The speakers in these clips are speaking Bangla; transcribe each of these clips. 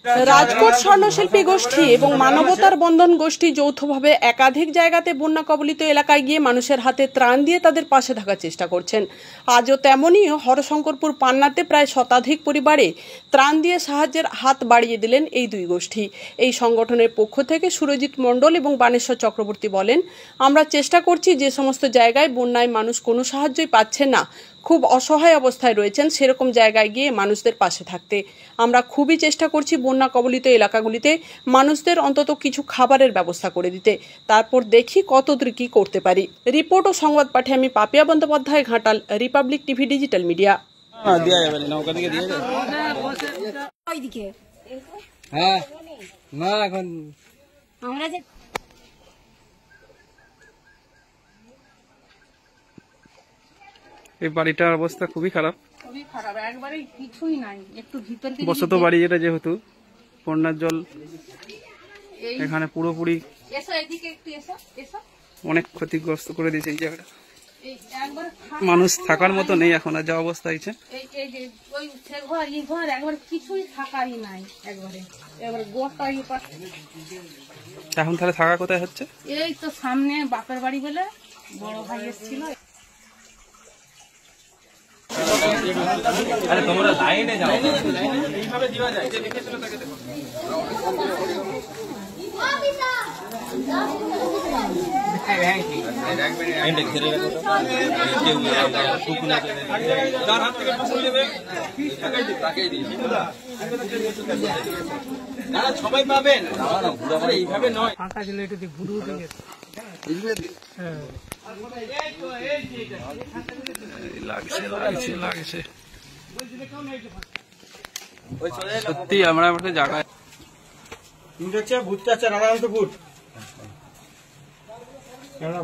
রাজকোট স্বর্ণশিল্পী গোষ্ঠী এবং মানবতার বন্ধন গোষ্ঠী যৌথভাবে একাধিক জায়গাতে বন্যা কবলিত এলাকায় গিয়ে মানুষের হাতে ত্রাণ দিয়ে তাদের পাশে থাকার চেষ্টা করছেন। আজও তেমনই হরশঙ্করপুর পান্নাতে প্রায় শতাধিক পরিবারে ত্রাণ দিয়ে সাহায্যের হাত বাড়িয়ে দিলেন এই দুই গোষ্ঠী। এই সংগঠনের পক্ষ থেকে সুরজিৎ মণ্ডল এবং বানেশ্বর চক্রবর্তী বলেন, আমরা চেষ্টা করছি যে সমস্ত জায়গায় বন্যায় মানুষ কোনো সাহায্যই পাচ্ছেন না, খুব অসহায় অবস্থায় রয়েছেন, সেরকম জায়গায় গিয়ে মানুষদের পাশে থাকতে। আমরা খুবই চেষ্টা করছি বন্যা কবলিত এলাকাগুলিতে মানুষদের অন্তত কিছু খাবারের ব্যবস্থা করে দিতে, তারপর দেখি কতদূর কি করতে পারি। রিপোর্ট ও সংবাদ পাঠে আমি Papiya Bandyopadhyay, Ghatal, Republic TV digital media. এই বাড়িটার অবস্থা খুবই খারাপ, একবারে কিছুই নাই, একটু ভিতর থেকে বসত বাড়ি যেটা, যেহেতু বন্যার জল এখানে পুরোপুরি অনেক ক্ষতিগ্রস্ত করে দিয়েছে এই জায়গাটা। মানুষ থাকার মতো নেই এখন, আর যা অবস্থা হয়েছে কিছুই থাকারই নাই একবারে। এখন তাহলে থাকা কোথায় হচ্ছে? এই তো সামনে বাপের বাড়ি বলে বড় ভাই এসেছিল। আরে তোমরা লাইনে যাও, এইভাবে দিবা যায়। সবাই পাবেন, এইভাবে নয়। ফাঁকা ছিল একটু ঘুরে লাগছে সত্যি। আমরা একটা জায়গায়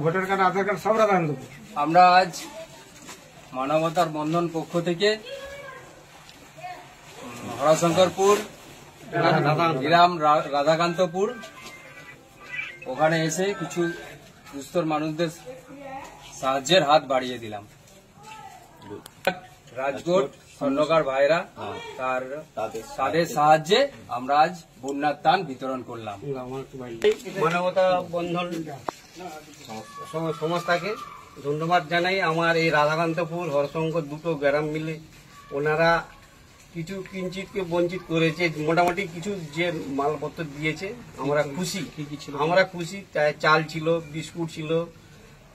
ভোটার কার্ড, আধার কার্ড সব রাধাকান্তপুর। আমরা আজ মানবতার বন্ধন পক্ষ থেকে হরশঙ্করপুর গ্রাম রাধাকান্তপুর ওখানে এসে কিছু দুস্থ মানুষদের সাহায্যের হাত বাড়িয়ে দিলাম। রাজকোট স্বর্ণকার ভাইরা তাদের সাহায্যে আমরা আজ বন্যার ত্রাণ বিতরণ করলাম। মানবতা বন্ধন সংস্থাকে ধন্যবাদ জানাই। আমার এই রাধাকান্তপুর হরশঙ্কর দুটো গ্রাম মিলে ওনারা কিছু কিঞ্চিতকে বঞ্চিত করেছে, মোটামুটি কিছু যে মালপত্র দিয়েছে আমরা খুশি। চাল ছিল, বিস্কুট ছিল,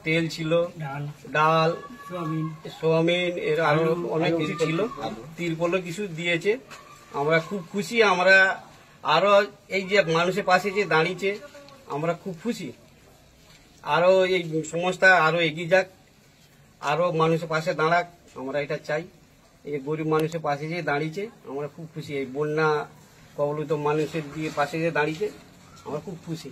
তেল ছিল, ডাল, সোয়াবিন, এর আরো অনেক কিছু ছিল, তিরপলও কিছু দিয়েছে। আমরা খুব খুশি। আমরা আরো এই যে মানুষের পাশে যে দাঁড়িয়েছে আমরা খুব খুশি। আরো এই সংস্থা আরো এগিয়ে যাক, আরো মানুষের পাশে দাঁড়াক, আমরা এটা চাই। এই গরিব মানুষের পাশে যে দাঁড়িয়েছে আমরা খুব খুশি। এই বন্যা কবলিত মানুষের দিয়ে পাশে যে দাঁড়িয়েছে আমরা খুব খুশি।